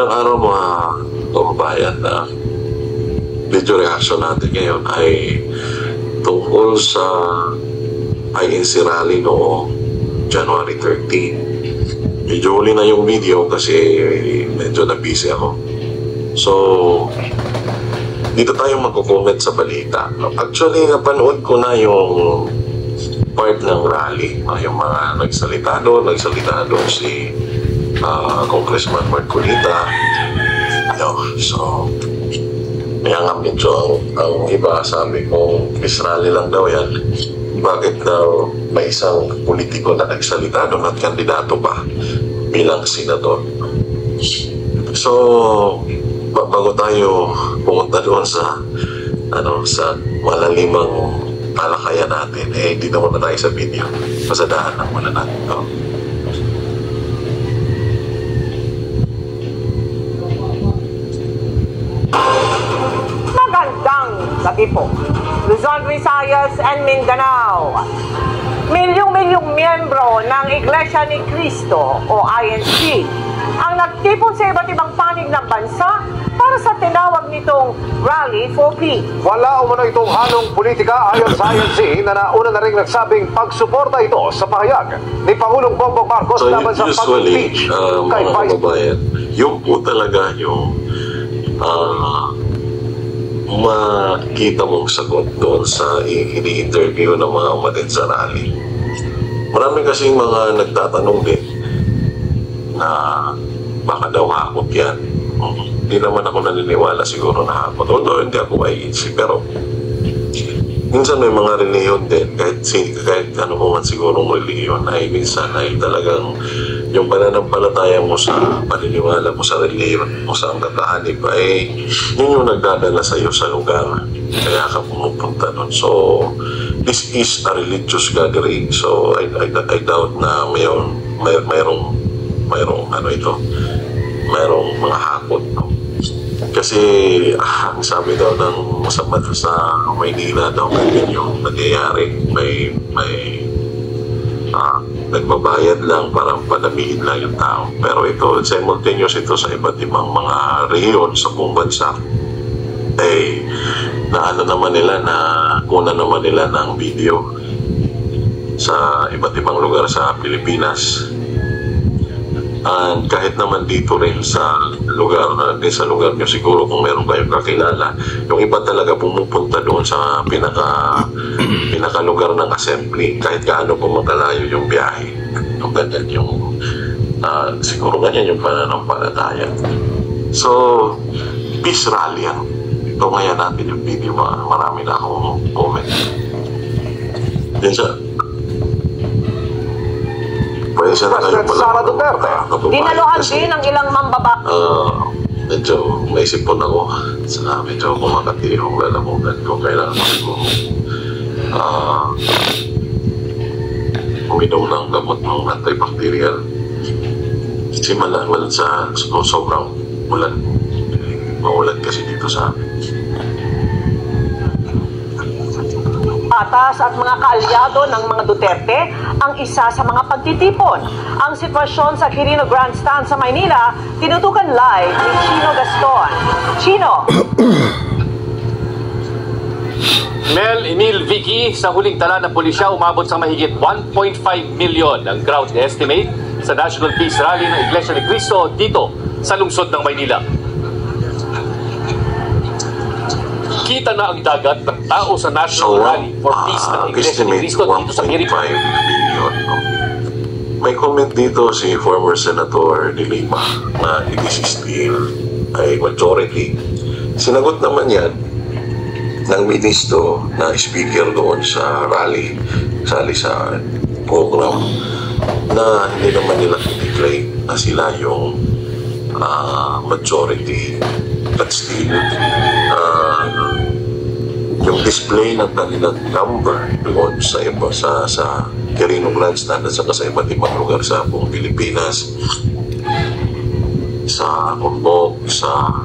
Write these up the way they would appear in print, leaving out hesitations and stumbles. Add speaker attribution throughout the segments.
Speaker 1: Ang araw mga kababayan na video reaction natin ngayon ay tungkol sa INC rally noong January 13. Medyo huli na yung video kasi medyo na-busy ako. So, dito tayo magko-comment sa balita. Actually, napanood ko na yung part ng rally. Yung mga nagsalita doon si Congressman Marcolita. So, kaya nga medyo ang iba sabi ko, peace rally lang daw yan. Bakit daw may isang politiko na nagsalita doon at kandidato pa bilang senador? So, bago tayo pumunta doon sa sa malalimang talakayan natin, dito muna tayo sa video. Pasadaan lang muna natin ito.
Speaker 2: Magandang gabi po, Luzon, Visayas, and Mindanao. Milyong-milyong miyembro ng Iglesia ni Cristo o INC ang nagtipon sa iba't ibang panig ng bansa para sa tinawag nitong Rally for Peace.
Speaker 3: Wala umano itong halong politika ayon sa INC na nauna na rin nagsabing pagsuporta ito sa pahayag ni Pangulong Bongbong Marcos laban sa pag-impeach kay Vice
Speaker 1: President. Yung po talaga yung makita mong sagot doon sa ini-interview ng mga umatid sa rally. Marami kasing mga nagtatanong din na baka daw hakot yan. Hindi naman ako naniniwala siguro na hakot. Although hindi ako INC, pero minsan may mga reliyon din, kahit ano mo man sigurong reliyon, ay minsan ay talagang yung pananampalataya mo sa paniniwala mo sa reliyon mo sa kakahanib ay yun yung nagdadala sa iyo sa lugar. Kaya ka pumupunta doon. So, this is a religious gathering. So, I doubt na mayroong mga hakot. No? Kasi, sabi daw ng masama sa Maynila daw ganyan yung nangyayari. May nagbabayad lang para padamihin lang yung tao. Pero ito, simultaneous ito sa iba't ibang mga rehiyon sa buong bansa. Kuna naman nila ng video sa iba't ibang lugar sa Pilipinas. And kahit naman dito rin sa lugar nyo siguro kung meron kayong kakilala, yung iba talaga pumupunta doon sa pinaka lugar ng assembly kahit gaano po magkalayo yung biyahe. Yung ganyan yung siguro ganyan yung pananampalataya. So, peace rally yan. Ito ngayon natin yung video, marami na akong comment. Yan siya.
Speaker 3: President Sara Duterte.
Speaker 2: Dinaluhan din ang ilang mambaba.
Speaker 1: Medyo may sipon ako. Medyo kumakati yung lalamunan ko. Kailangan ko uminom ng gamot ng antibacterial. Kasi malaman sa sobrang ulan. Maulan kasi dito sa amin.
Speaker 2: Patas at mga kaalyado ng mga Duterte ang isa sa mga pagtitipon. Ang sitwasyon sa Quirino Grandstand sa Maynila, tinutukan live ni Chino Gaston. Chino!
Speaker 4: Mel, Emil, Vicky, sa huling tala ng pulisya, umabot sa mahigit 1.5 million ang crowd estimate sa National Peace Rally ng Iglesia ni Cristo dito sa lungsod ng Maynila. Kita na ang dagat ng tao sa National Rally for Peace ng Iglesia ni Cristo dito sa Quirino.
Speaker 1: May comment dito si former Senator De Lima na it is still ay majority. Sinagot naman yan ng ministro na speaker doon sa rally, sali sa program, na hindi naman nila i-declare na sila yung majority, but still yung display ng kanilang number doon sa Quirino Grandstand at sa iba't ibang lugar sa buong Pilipinas, sa Ombok, sa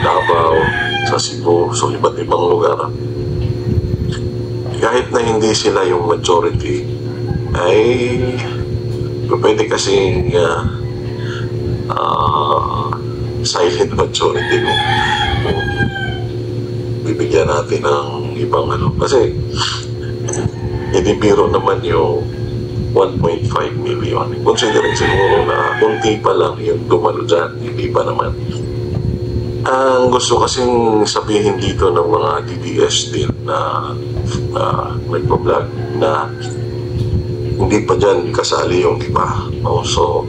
Speaker 1: Davao, sa Cebu, so iba't ibang lugar. Kahit na hindi sila yung majority, ay pwede kasing silent majority kung bibigyan natin ng ibang kasi hindi biro naman yung 1.5 million. Considering siguro na kunti pa lang yung dumalo dyan, hindi pa naman. Ang gusto kasing sabihin dito ng mga DDS din na nagpa-vlog na hindi pa dyan kasali yung iba. So,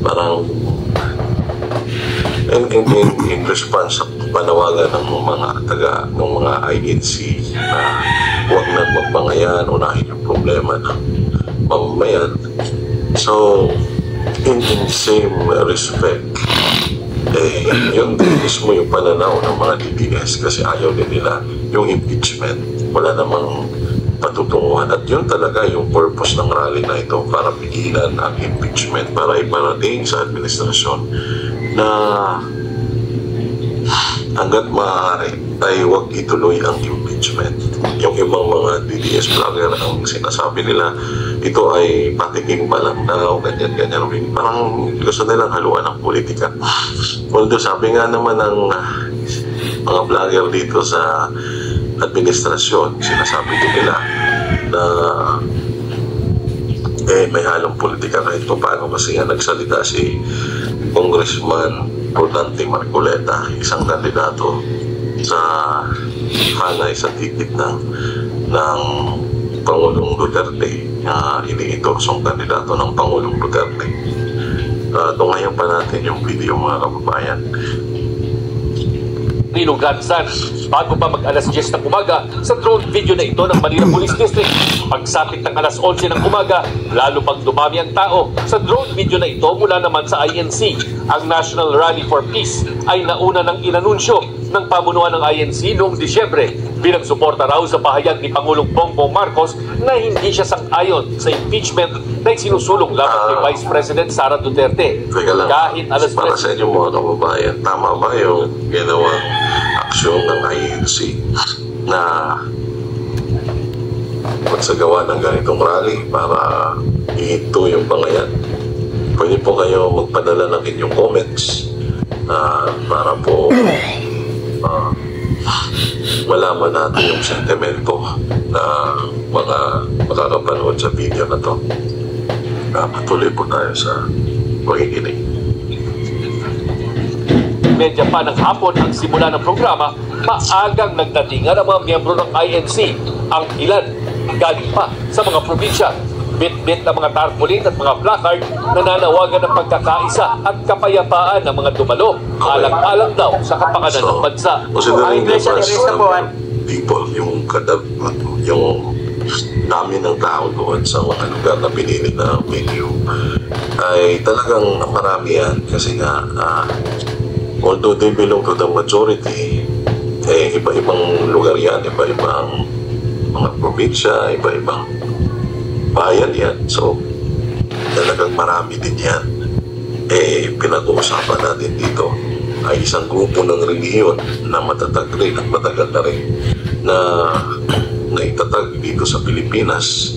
Speaker 1: parang in response sa panawagan ng mga INC na huwag na magbangayan, unahin yung problema ng mamamayan. So, in same respect, yun din mismo yung pananaw ng mga DDS kasi ayaw din nila yung impeachment. Wala namang patutunguhan at yun talaga yung purpose ng rally na ito, para pigilan ang impeachment, para iparating sa administrasyon na hanggat maaari ay huwag ituloy ang impeachment. Yung ibang mga DDS vlogger ang sinasabi nila ito ay patiking pa lang daw, ganyan. Parang gusto nilang haluan ng politika. Although sabi nga naman ng mga vlogger dito sa administrasyon, sinasabi din nila na may halong politika kahit paano, kasi nga nagsalita si Congressman Rodante Marcoleta, isang kandidato sa hanay sa ticket ng Pangulong Duterte, iniitorsong kandidato ng Pangulong Duterte. Tungayan pa natin yung video, mga kababayan.
Speaker 4: Nilugansan bago pa mag-alas 10 ng umaga sa drone video na ito ng Manila Police District. Pagsapit ng alas 11 ng umaga, lalo pang dumami ang tao. Sa drone video na ito mula naman sa INC, ang National Rally for Peace ay nauna ng inanunsyo ng pamunuan ng INC noong Disyembre bilang suporta raw sa pahayag ni Pangulong Bongbong Marcos na hindi siya sang-ayon sa impeachment na isinusulong laban kay Vice President Sara Duterte. Kahit alas
Speaker 1: para sa inyo mga kababayan, tama ba yung ginawang aksyon ng INC na magsagawa ng ganitong rally para ihinto yung bangayan? Pwede po kayo magpadala ng inyong comments para po malaman natin yung sentimento na mga makakapanood sa video na to. Patuloy po tayo sa pakikinig.
Speaker 4: Medya pa ng hapon ang simula ng programa, maagang nagdatingan ang mga miyembro ng INC. Ang ilan galing pa sa mga probinsya. Bit-bit ng mga tarpaulin at mga placard na nanawagan ng pagkakaisa at kapayapaan ng mga dumalo, alang-alang daw sa kapakanan ng bansa.
Speaker 1: Ang Iglesia ni Cristo po, people, yung dami ng tao doon sa mga lugar na pinili na venue ay talagang marami yan, kasi nga although they belong to the majority, iba-ibang lugar yan, iba-ibang mga probinsya, iba-ibang bayan yan. So talagang marami din yan. Pinag-uusapan natin dito ay isang grupo ng relihiyon na matatag rin at matagal na rin na naitatag dito sa Pilipinas,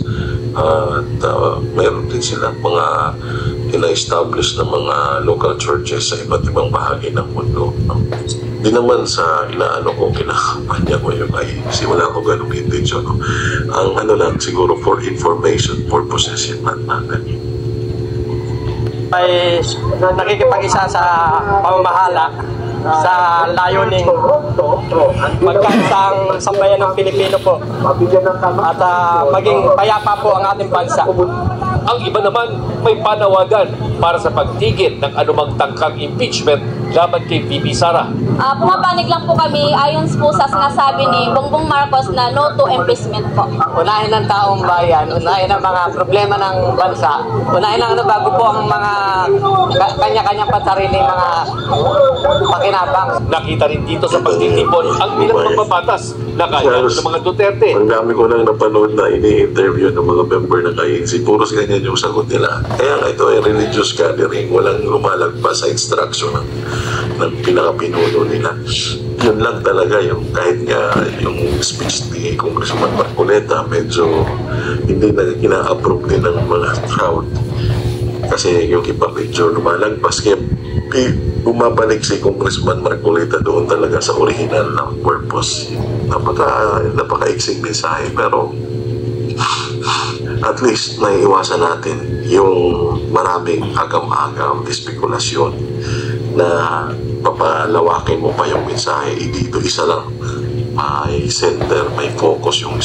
Speaker 1: at mayroon din silang mga ina-establish na mga local churches sa iba't ibang bahagi ng mundo. Di naman sa kinakampanya ko yung INC, wala ko ganong intention. Ang lang siguro for information purposes yun natin.
Speaker 5: Ay nakikipag-isa sa pamamahala sa layuning magkaisang sambayan ng Pilipino po at maging payapa po ang ating bansa.
Speaker 4: Ang iba naman may panawagan para sa pagtigil ng anumang tangkang impeachment laban kay VP Sara.
Speaker 6: Pumapanig lang po kami ayon po sa sinasabi ni Bongbong Marcos na no to impeachment po.
Speaker 5: Unahin ng taong bayan, unahin ang mga problema ng bansa, unahin ang bago po ang mga kanya-kanyang pansariling mga pakinabang.
Speaker 4: Nakita rin dito sa pagtitipon ang ilang mapapatas na kaya ng mga Duterte.
Speaker 1: Ang dami ko nang napanood na ini-interview ng mga member ng INC, puros ganyan yung sagot nila. Kaya nga ito ay religious gathering, walang lumalagpas sa instruction ng pinakapinuno nila. Yun lang talaga yung kahit nga yung speech ni Congressman Marcoleta medyo hindi na ina-approve din ng mga crowd kasi yung iba medyo lumalagpas, kaya bumabalik si Congressman Marcoleta doon talaga sa original na purpose. Napaka-iksing mensahe, pero at least naiiwasan natin yung maraming agam-agam, espekulasyon na papalawakin mo pa yung mensahe. Dito isa lang, may center, may focus yung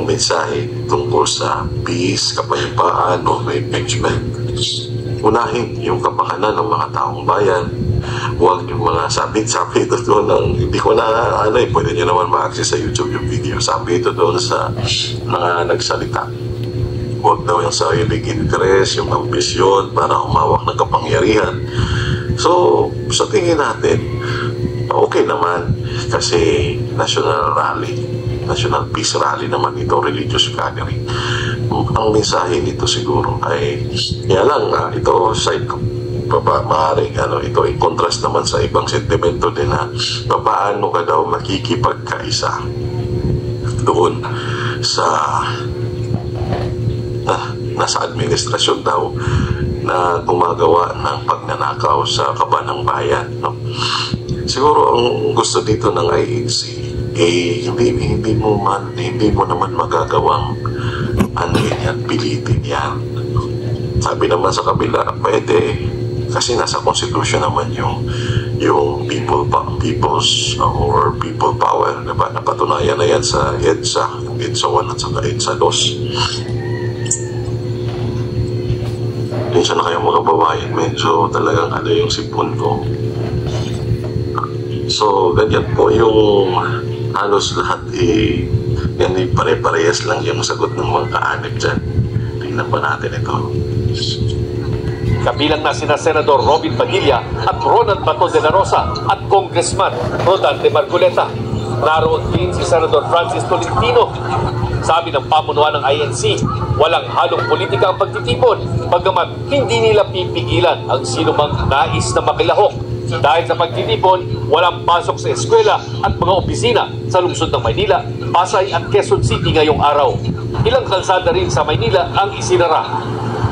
Speaker 1: mensahe tungkol sa peace, kapayapaan, o may impeachment. Unahin yung kapakanan ng mga taong bayan. Huwag yung mga sabit-sabit ito doon ng, hindi ko na pwede nyo naman ma-access sa YouTube yung video. Sabi ito doon sa mga nagsalita. Huwag daw yung sariling interest, yung ambisyon para humawak ng kapangyarihan. So, sa tingin natin, okay naman kasi national peace rally naman ito, religious gathering. Ang mensahe nito siguro ay kaya lang ito side maaaring ito ay contrast naman sa ibang sentimento din na paano ka daw makikipagkaisa doon sa nasa administrasyon daw na gumagawa ng pagnanakaw sa kaban ng bayan, no? Siguro ang gusto dito ng INC hindi mo naman magagawang pilitin yan. Sabi naman sa kabila, pwede kasi nasa constitution naman yung people's or people power, diba? Napatunayan na yan sa EDSA 1 at saka EDSA 2. Minsan na kayong mga babayan, medyo talagang yung sipon ko. So, ganyan po yung halos lahat yan pare-parehas lang yung sagot ng mga kaanib dyan. Tingnan pa natin ito.
Speaker 4: Kabilang na sina Senador Robin Padilla at Ronald Bato de la Rosa at Congressman Rodante Marcoleta. Naroon din si Senador Francis Tolentino. Sabi ng pamunuan ng INC, walang halong politika ang pagtitipon, bagamat hindi nila pipigilan ang sinumang nais na makilahok. Dahil sa pagtitipon, walang pasok sa eskwela at mga opisina sa lungsod ng Maynila, Pasay at Quezon City ngayong araw. Ilang kalsada rin sa Maynila ang isinara.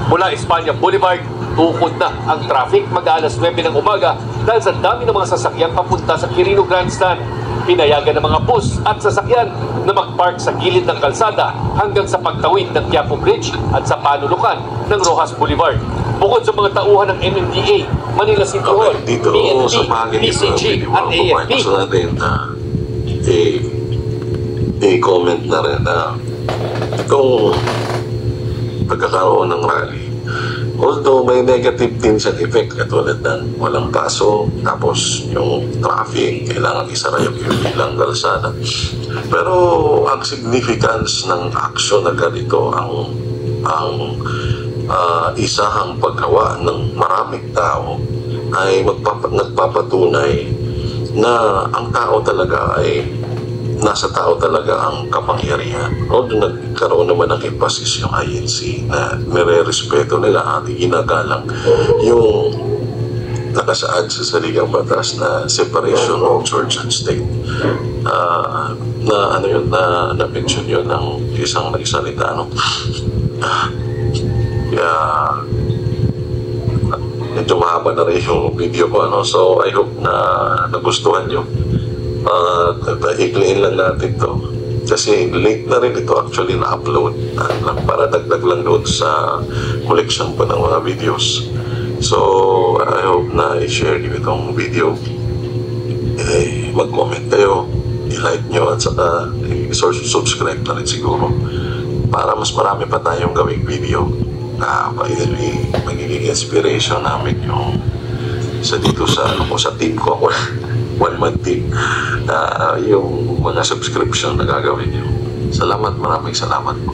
Speaker 4: Mula Espanya Boulevard, tukod na ang traffic mag-alas 9 ng umaga dahil sa dami ng mga sasakyan papunta sa Quirino Grandstand. Pinayagan ng mga bus at sasakyan na mag-park sa gilid ng kalsada hanggang sa pagtawid ng Quiapo Bridge at sa panulukan ng Rojas Boulevard. Bukod sa mga tauhan ng MMDA, Manila City Hall, PNP, PCG at AFP.
Speaker 1: I-comment na rin na itong pagkakaroon ng rally, although may negative din sa effect katulad ng walang paso, tapos yung traffic, kailangan isara yung ilang kalsada. Pero ang significance ng action na ganito, ang isahang paggawa ng maraming tao ay nagpapatunay na ang tao talaga ay nasa tao talaga ang kapangyarihan. Although nagkaroon naman ng emphasis yung INC na nire-respeto nila at ginagalang yung nakasaad sa saligang batas na separation of church and state. Na-mention yun ng isang nagsalita, no? Kaya medyo mahaba na rin yung video ko, no? So I hope na nagustuhan nyo. Ikliin lang natin to kasi late na rin ito actually na-upload para dagdag lang doon sa collection po ng mga videos. So I hope na i-share nyo itong video, mag-comment kayo, i-like nyo at saka i-subscribe na rin siguro para mas marami pa tayong gawing video na magiging inspiration namin yung dito sa team ko. One-man team yung mga subscription na gagawin nyo. Salamat, maraming salamat po.